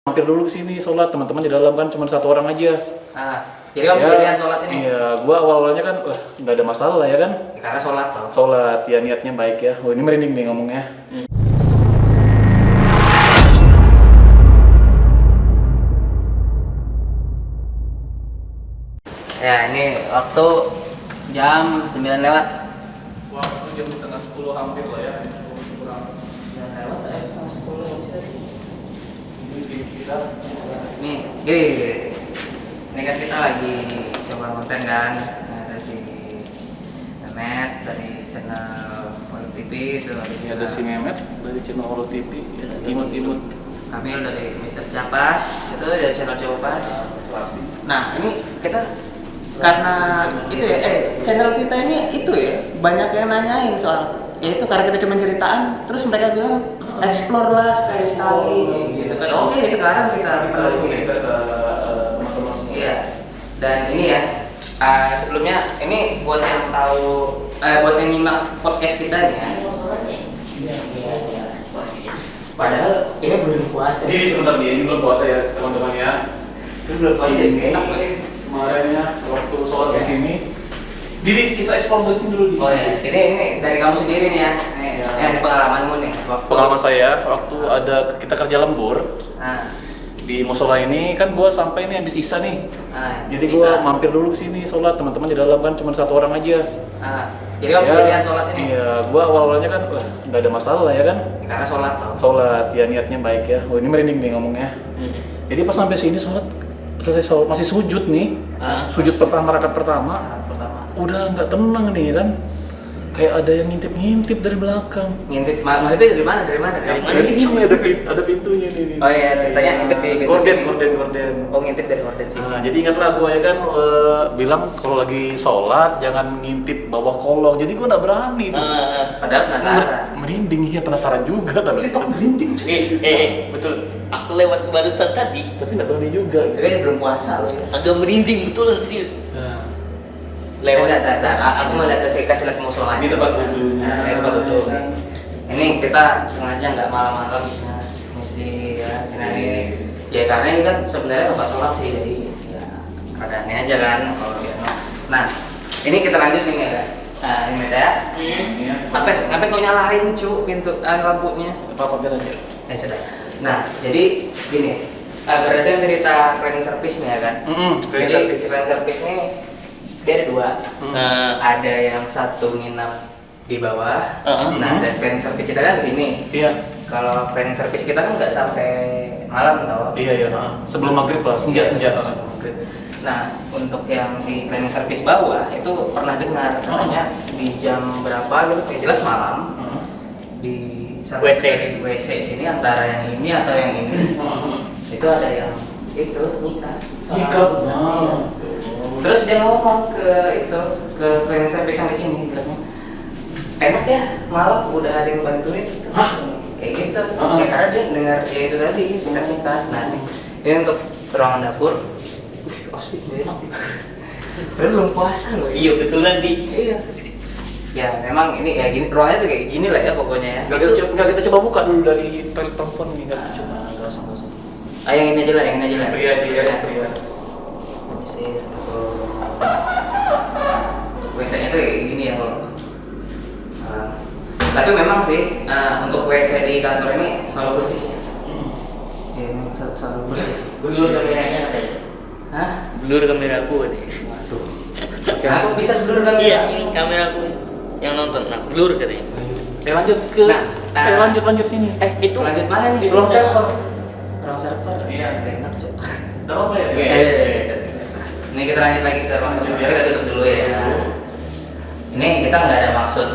Mampir dulu ke sini sholat, teman-teman di dalam kan cuma satu orang aja. Jadi kamu pilihan sholat sini? Iya, gua awal-awalnya kan nggak ada masalah lah ya kan. Ya, karena sholat toh. Sholat, ya niatnya baik ya. Oh ini merinding nih ngomongnya. Ya ini waktu jam 9 lewat. Wah, itu jam setengah 10 hampir lah ya. 9 lewat ya, sama 10 Ini kita. Nih, gini. Ini kan kita lagi coba konten kan. Nah, dari si Mehmet dari channel Olo TV itu Ini ada si Mehmet dari channel Olo TV. Imut-imut. Kamil dari Mr. Capas itu dari channel Capas. Nah ini kita karena itu ya channel kita ini itu ya banyak yang nanyain soal ya itu karena kita cuma ceritaan terus mereka bilang explore lah sekali gitu kan. Oke sekarang kita iya dan ini ya sebelumnya ini buat yang tahu buat yang nyimak podcast kita nih ya. Padahal ini belum puasa. Jadi sebentar nih, ini belum puasa ya teman-teman ya. Itu belum puasa jadi enak nih. Kemarinnya waktu sholat di sini. Jadi kita explore di sini dulu. Oh ya, jadi ini dari kamu sendiri nih ya. Ini pengalamanmu nih. Pengalaman saya waktu ada kita kerja lembur di musola ini kan gua sampai nih habis isya nih. Jadi gua mampir dulu ke sini sholat, teman-teman di dalam kan cuma satu orang aja. Jadi kamu pilihan sholat sini? Iya, gua awal-awalnya kan nggak ada masalah lah ya kan. Karena sholat toh. Sholat, ya niatnya baik ya. Oh ini merinding nih ngomongnya. Jadi pas sampai sini sholat, selesai sholat masih sujud nih. Sujud pertama, rakaat pertama. Udah nggak tenang nih kan. Kayak ada yang ngintip-ngintip dari belakang. Ngintip, maksudnya dari mana? Dari mana? Dari sini ada pintunya nih. Oh iya, ceritanya ngintip di pintu. Gorden. Oh ngintip dari gorden sih. Nah, jadi ingatlah gue ya kan bilang kalau lagi sholat jangan ngintip bawah kolong. Jadi gue nggak berani tuh. Padahal penasaran. Merinding ya penasaran juga. Tapi tetap merinding. Betul. Aku lewat barusan tadi, Tapi nggak berani juga. Tapi kan belum puasa loh ya. agak merinding betulan serius. Lewat. Aku mau lihat kasih lihat musola. Ini tempat wudhunya. Tempat wudhu. Ini kita sengaja nggak malam-malam mesti ya ini. Ya karena ini kan sebenarnya tempat sholat sih, jadi ya keadaannya aja kan kalau gitu. Nah, ini kita lanjut nih ya. Nah, ini ya. Ngapain kau nyalain pintu lampunya? Apa biar aja. Ya sudah. Nah, jadi gini. Berdasarkan cerita cleaning service nih ya kan. Jadi cleaning service ini dia ada dua. Ada yang satu nginap di bawah. Nah, dan cleaning service kita kan di sini. Iya. Kalau cleaning service kita kan nggak sampai malam tau? Iya. Sebelum maghrib lah, senja. Nah, untuk yang di cleaning service bawah itu pernah dengar katanya di jam berapa gitu, yang jelas malam di WC sini antara yang ini atau yang ini itu ada yang itu nyita. Terus dia ngomong ke cleaning service yang di sini bilangnya enak ya malam udah ada yang bantuin gitu. Kayak gitu. Ya, karena dia dengar ya itu tadi singkat-singkat. Nah, ini untuk ruangan dapur. Asli enak. Padahal belum puasa loh. Iya betulan di. Iya. Ya memang ini ya gini ruangannya tuh kayak gini lah ya pokoknya ya. Nggak kita coba buka dulu dari toilet perempuan nih, nggak coba. Nggak usah. Yang ini aja lah. Pria. Ini sih satu. WC-nya tuh kayak gini ya kalau. Tapi memang sih untuk WC di kantor ini selalu bersih. Ya, ini selalu bersih sih. Blur kameranya katanya. Hah? Blur kameraku nih. Waduh. Aku bisa blur kan? Iya, ini kameraku yang nonton. Nah, blur katanya. Lanjut ke. Lanjut sini. Itu Lanjut mana nih? Ruang server. Ruang server. Iya. Udah enak cuy. Nggak apa ya? Ini kita lanjut lagi ke ruang server. Kita tutup dulu ya. Ini kita nggak ada maksud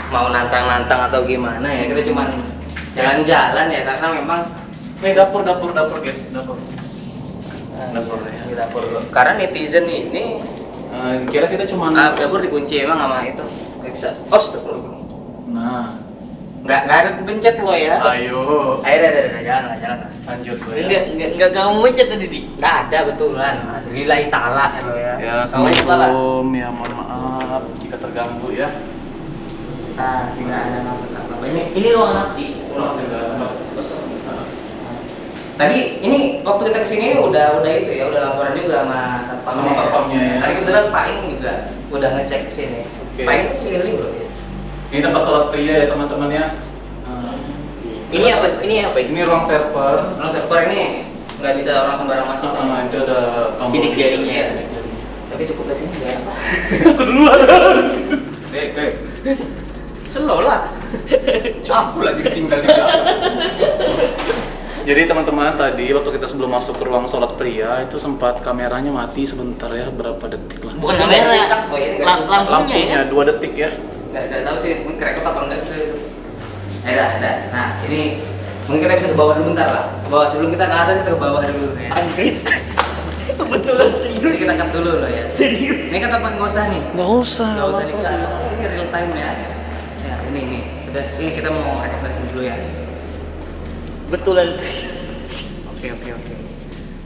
mau nantang-nantang atau gimana ya. Kita cuma jalan-jalan ya karena memang Dapur guys, dapur ya. Dapur. Karena netizen ini Kira kita cuma dapur dikunci emang sama itu. Nggak bisa. Astagfirullah. Nah, nggak ada pencet lo ya. ayo. Ayo jangan. Lanjut lo ya. enggak kamu mencet tadi di. Nggak ada betulan. Lillahi ta'ala lo ya. Ya, assalamualaikum. Ya, mohon maaf jika terganggu ya. Nah, tidak ada maksud apa-apa. Ini ruangan api. Ruang segala. tadi ini waktu kita kesini udah itu ya, udah laporan juga sama satpam. Sama satpamnya ya. Tadi kebetulan Pak Ing juga udah ngecek kesini. Oke. Pak Ing keliling loh. Ini tempat sholat pria ya teman-teman ya. Ini apa? Ini apa? Ini ruang server. Kalau server ini nggak bisa orang sembarang masuk. Itu ada tombol Sidik jarinya ya. sidik jari. Tapi cukup ke sini nggak apa. Aku duluan. Slow lah. Aku lagi tinggal di belakang. Jadi teman-teman tadi waktu kita sebelum masuk ke ruang sholat pria itu sempat kameranya mati sebentar ya, berapa detik lah. Bukan kamera, lampunya ya. 2 detik ya. Nggak tahu sih, mungkin kerekot apa enggak sih itu. Ada. Nah ini mungkin kita bisa ke bawah dulu bentar lah. Ke bawah sebelum kita ke atas kita ke bawah dulu ya. Anjir. Kebetulan Jadi serius. kita cut dulu loh ya. Serius. Ini kan tempat nggak usah nih. Nggak usah. Nggak usah dikat. Ini real time ya. Ya ini. Sudah, ini kita mau rekap dari sini dulu ya. Betulan serius. Oke.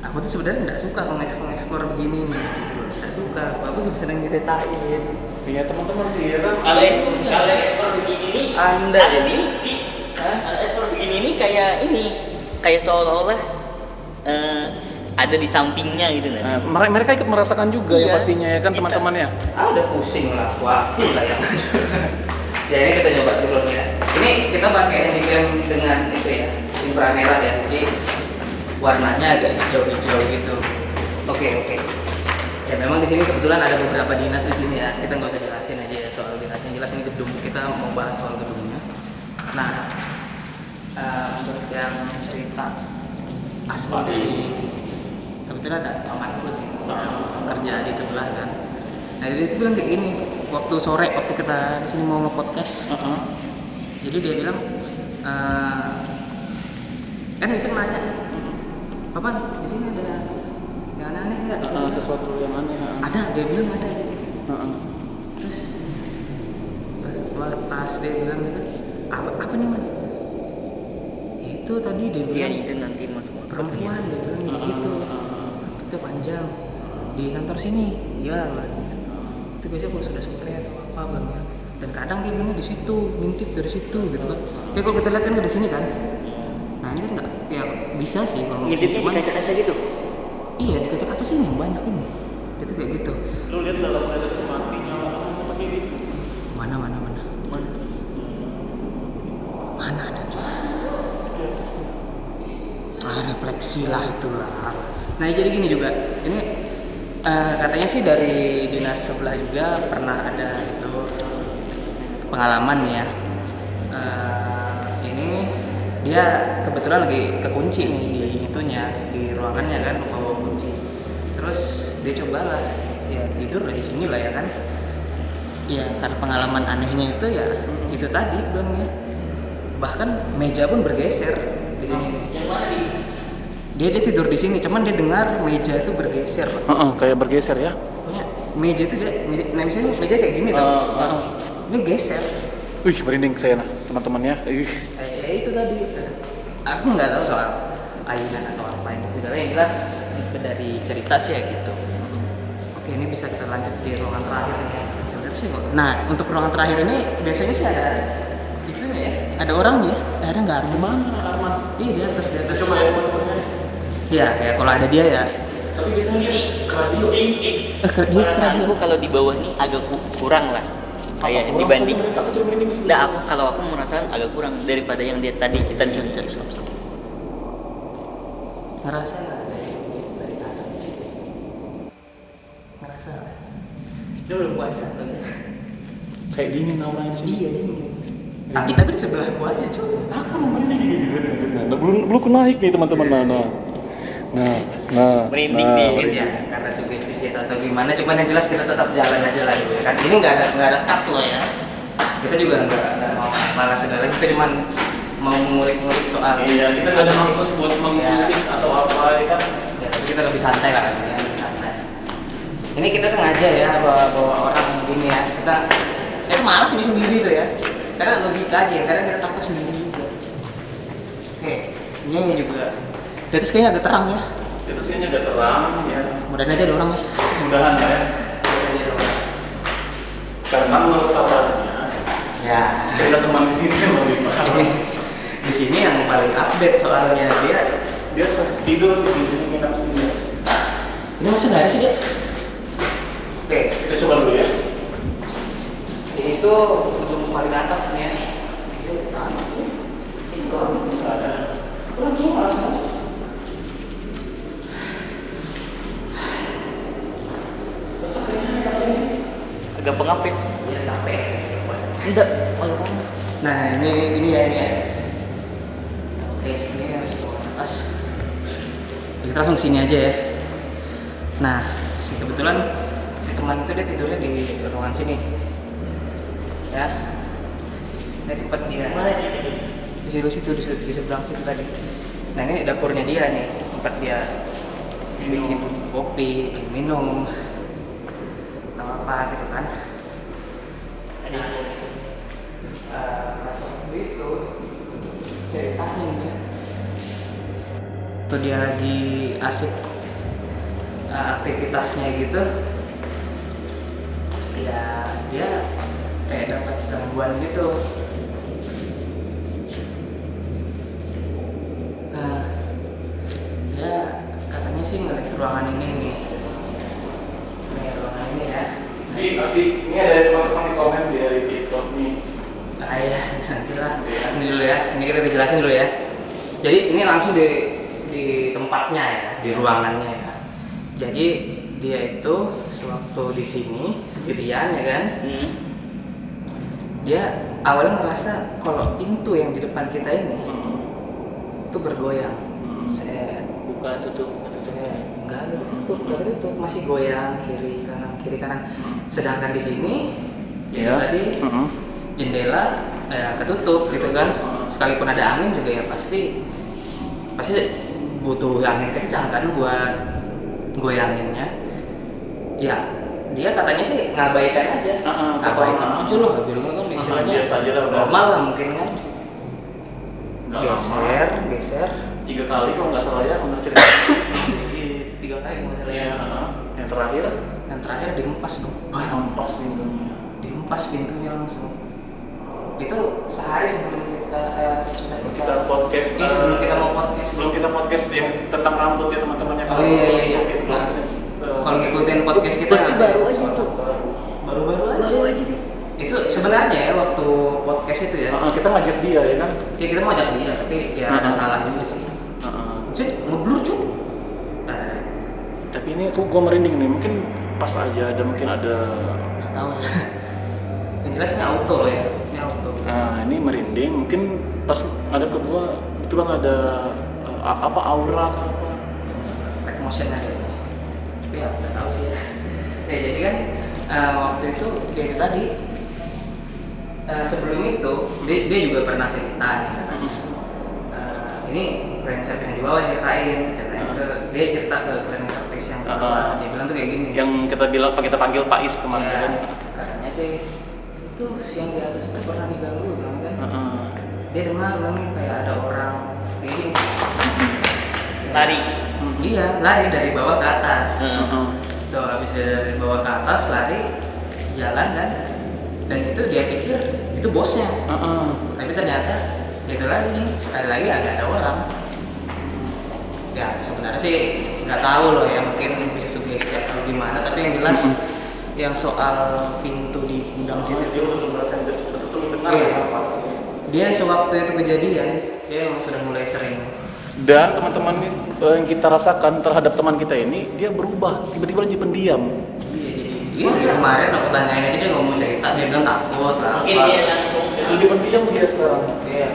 Aku tuh sebenarnya nggak suka mengeksplor begini nih. Gitu. Nggak suka. Aku tuh seneng nyeritain. Iya teman-teman sih ya kan. Kalau ekspor begini nih, Anda ada jadi? kalau ekspor begini nih kayak seolah-olah ada di sampingnya gitu Nah, nah. mereka ikut merasakan juga ya Iya. pastinya ya kan teman-teman ya. Udah pusing lah. Wah, lah ya. Ya ini kita coba turun ya. Ini kita pakai handycam dengan itu ya, inframerah ya. Jadi warnanya agak hijau-hijau gitu. Oke. Ya memang di sini kebetulan ada beberapa dinas di sini ya. Kita nggak usah jelasin aja ya soal dinasnya. Jelas ini gedung. Kita mau bahas soal gedungnya. Nah, untuk yang cerita asli dari kebetulan ada pamanku sih kerja di sebelah kan. Nah dia itu bilang kayak gini waktu sore waktu kita di sini mau nge-podcast. Jadi dia bilang kan iseng nanya, Papan di sini ada yang aneh-aneh nggak? Sesuatu yang aneh. Ada, dia bilang ada gitu. Heeh. Terus pas dia bilang gitu, apa nih man? Itu tadi dia Iya bilang itu nanti masuk perempuan dia bilang gitu. Itu panjang di kantor sini. Iya. Itu biasanya kalau sudah sore atau apa bilangnya. Dan kadang dia bilangnya di situ, ngintip dari situ gitu kan. Ya kalau kita lihat kan nggak di sini kan. Nah ini kan nggak, ya bisa sih kalau ngintipnya di cuman- kaca-kaca gitu. Iya di kaca-kaca sini yang banyak ini. Itu kayak gitu. Lu lihat dalam atas tuh matinya pakai gitu. Mana. Mana terus? Mana ada coba. Di atas. Refleksi lah itulah. Nah jadi gini juga. Ini katanya sih dari dinas sebelah juga pernah ada itu pengalaman ya. Ini dia kebetulan lagi kekunci nih di itunya di ruangannya kan bawa kunci. Terus dia cobalah ya tidur di sini lah ya kan. Ya karena pengalaman anehnya itu ya itu tadi bilangnya. Bahkan meja pun bergeser di sini. Yang mana di? Dia tidur di sini, cuman dia dengar meja itu bergeser. Kayak bergeser ya. Pokoknya meja itu nah misalnya meja kayak gini tuh. Ini geser. Wih, merinding saya nah, teman-teman ya. Ya itu tadi. Aku nggak tahu soal ayunan atau apa ini segala yang jelas itu dari cerita sih ya gitu. Oke, ini bisa kita lanjut di ruangan terakhir ini. Sebenarnya sih kok. Nah, untuk ruangan terakhir ini biasanya sih ada itunya ya. Ada orangnya. Ada nggak Arman? Mana Arman? Iya di atas. Coba ya teman-teman. Iya, kayak kalau ada dia ya. Tapi biasanya ini radio sih. Perasaanku kalau di bawah nih agak kurang lah. Kayak dibanding. Aku tuh merinding sih. Nah, kalau aku merasakan agak kurang daripada yang dia tadi kita lihat. Ngerasa nggak dari kanan di situ? Ngerasa nggak? Dia belum puasa tuh ya? Kayak dingin auranya di sini. Iya dingin. Tapi di sebelah gua aja cuy. Aku merinding. Nah, belum naik nih teman-teman. Nah. Merinding nih. Mungkin ya karena sugesti kita atau gimana. Cuman yang jelas kita tetap jalan aja lah dulu ya kan. Ini nggak ada cut loh ya. Kita juga nggak mau malah segala. Kita cuman mau ngulik-ngulik soal. Iya, kita nggak ada maksud buat mengusik atau apa ya kan. Ya, tapi kita lebih santai lah ya, lebih santai. Ini kita sengaja ya bawa orang begini ya. Kita itu malas nih sendiri tuh ya. Karena logika aja, karena kita takut sendiri juga. Oke, ini juga. Di atas kayaknya agak terang ya. Di atas kayaknya agak terang ya. Mudah-mudahan aja ada orang ya. Mudahan ya. Karena menurut kabarnya, Ya, cerita teman di sini yang lebih paham. di sini yang paling update soalnya dia dia tidur di sini, nginap sini. Ini masih nggak ada sih dia. Oke, Kita coba dulu ya. ini tuh untuk paling atas nih ya. Itu Ada. kurang tuh malas banget. Sesak kayaknya kat sini. Agak pengap ya. Iya capek. Tidak, malah panas. Nah ini ya. Oke, ini harus ke atas. Kita langsung sini aja ya. Nah, kebetulan si teman itu dia tidurnya di ruangan sini. Ya. Ini tempat dia. Di situ di seberang situ tadi. Nah ini dapurnya dia nih, tempat dia bikin kopi, minum, atau apa gitu kan. Nah, pas waktu itu ceritanya ini tuh dia lagi asik aktivitasnya gitu, ya dia kayak dapat gangguan gitu. Dia katanya sih ngeliat ruangan ini nih. Ini ruangan ini ya. Ini ada teman-teman di komen di TikTok nih. Ah ya, nantilah. Ini dulu ya. Ini kita jelasin dulu ya. Jadi ini langsung di tempatnya ya, di ruangannya ya. Jadi dia itu sewaktu di sini sendirian ya kan. Dia awalnya ngerasa kalau pintu yang di depan kita ini itu bergoyang. Saya Buka tutup atau saya nggak ada tutup, masih goyang kiri kanan. Sedangkan di sini ya tadi jendela ketutup gitu kan. Sekalipun ada angin juga ya pasti butuh angin kencang kan buat goyanginnya. Ya dia katanya sih ngabaikan aja, ngabaikan aja loh, kan istilahnya Biasa aja lah udah. normal lah mungkin kan. Nggak lama. Geser 3 kali kalau nggak salah ya, menurut cerita. 3 kali kalau Ya, yang terakhir yang terakhir dihempas dong, hempas pintunya. dihempas pintunya langsung. Itu sehari sebelum sudah Kita podcast. sebelum kita mau podcast. Sebelum kita podcast yang tentang rambut ya teman-temannya. Oh iya. Kalau ngikutin podcast kita Berarti baru aja tuh. baru-baru aja. Baru aja deh. Itu sebenarnya ya waktu podcast itu ya. Kita ngajak dia ya kan. Ya kita mau ajak dia tapi ya ada salah juga sih. Cuk, ngeblur cuk. Tapi ini gua merinding nih, mungkin pas aja ada mungkin ada. Nggak tahu. Yang jelas ini auto loh ya. Ini auto. Nah ini merinding, mungkin pas ada kedua kebetulan ada apa aura kah apa. Back motion aja. Tapi ya nggak tahu sih ya. Ya jadi kan waktu itu dia itu tadi sebelum itu dia juga pernah cerita nih, ini cleaning service yang di bawah yang ceritain ke dia cerita ke cleaning service yang di bawah. Dia bilang tuh kayak gini. Yang kita panggil Pak Is kemarin Ya, kan. katanya sih itu yang di atas itu pernah diganggu bilang kan. Dia dengar bilangnya kayak ada orang gini. Lari. Iya, lari dari bawah ke atas. Tuh habis dari bawah ke atas lari jalan kan. Dan itu dia pikir itu bosnya. Tapi ternyata itu lagi sekali lagi nggak ada orang. Ya sebenarnya sih nggak tahu loh ya, mungkin bisa sugesti atau gimana. Tapi yang jelas yang soal pintu di gudang situ Dia betul dengar Iya. ya pas. dia sewaktu itu kejadian dia emang sudah mulai sering. Dan teman-teman yang kita rasakan terhadap teman kita ini, dia berubah tiba-tiba jadi pendiam. Iya, jadi kemarin aku tanyain aja dia nggak mau cerita, dia bilang takut lah. Mungkin dia langsung Jadi pendiam dia sekarang. Iya.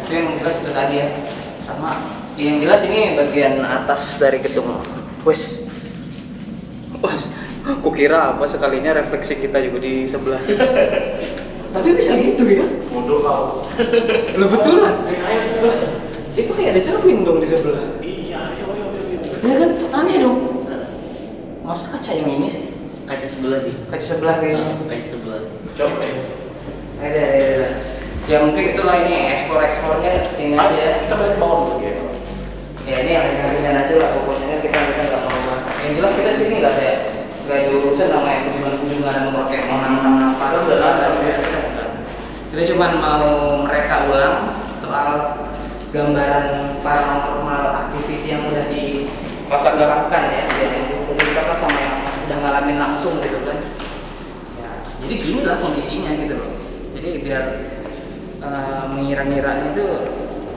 Itu yang jelas itu tadi ya. Sama. Yang jelas ini bagian atas dari gedung. Wes. Kukira apa sekalinya refleksi kita juga di sebelah. Tapi bisa gitu ya? Bodoh kau. Lo betulan. Ayo sudah. Itu kayak ada cermin dong di sebelah. Iya. Ya kan? Aneh dong. Masa kaca yang ini sih? kaca sebelah di. Kaca sebelah kayaknya. Kaca sebelah. Coba Ada. Ya mungkin itulah ini ekspor-ekspornya sini aja ya. Kita balik ke bawah dulu ya. Ya ini yang ringan-ringan aja lah pokoknya kita nggak mau bahas. Yang jelas kita sini nggak ada urusan sama yang kunjungan-kunjungan mau pakai menantang apa. Terus ada ya. Kita cuma mau mereka ulang soal gambaran paranormal activity yang udah dirasakan ya, yang udah dirasakan sama yang udah ngalamin langsung gitu kan. Ya, jadi gini lah kondisinya gitu loh. Jadi biar mengira-ngiranya itu,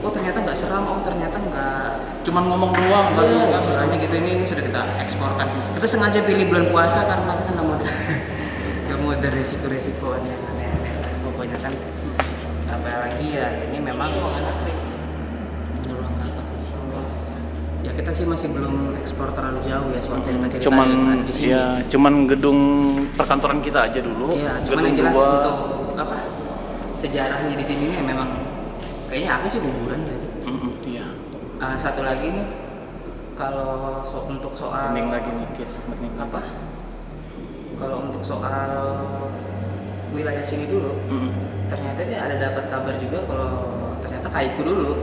oh ternyata nggak seram, oh ternyata nggak Cuman ngomong doang kan. ya, istilahnya gitu. Ini sudah kita eksporkan. Kita sengaja pilih bulan puasa karena kita nggak mau ada resiko-resiko yang aneh-aneh lah. Pokoknya kan apalagi ya ini memang ya kita sih masih belum ekspor terlalu jauh ya soal cerita-cerita Cuman di sini. ya, cuman gedung perkantoran kita aja dulu. Iya, cuman yang jelas untuk apa sejarahnya di sini nih memang kayaknya aku sih kuburan tadi. Iya. Satu lagi nih, kalau untuk soal Mending lagi nih, guys. Mending apa? Kalau untuk soal wilayah sini dulu, ternyata dia ada dapat kabar juga kalau ternyata Kaiku dulu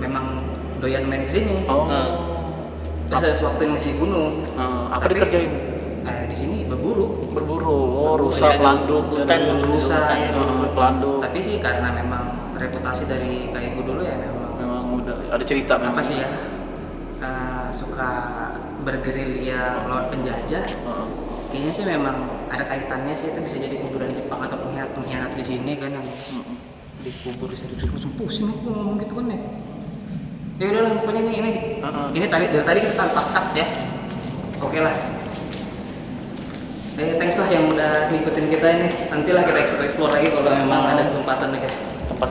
memang doyan main kesini. Oh. Terus sewaktu masih di gunung. Apa Tapi, dikerjain? Di sini berburu. Berburu, rusa, ya, pelanduk, hutan, rusa, pelanduk. Tapi sih karena memang reputasi dari Kaiku dulu ya Memang udah ada cerita apa memang. sih ya suka bergerilya melawan penjajah. Kayaknya sih memang ada kaitannya sih, itu bisa jadi kuburan Jepang atau pengkhianat di sini kan yang dikubur serius. Langsung pusing aku ngomong gitu kan ya. Ya udahlah pokoknya ini tadi dari tadi kita tanpa cut ya. Oke lah. Thanks lah yang udah ngikutin kita ini. Nantilah kita explore lagi kalau memang ada kesempatan lagi. Tempat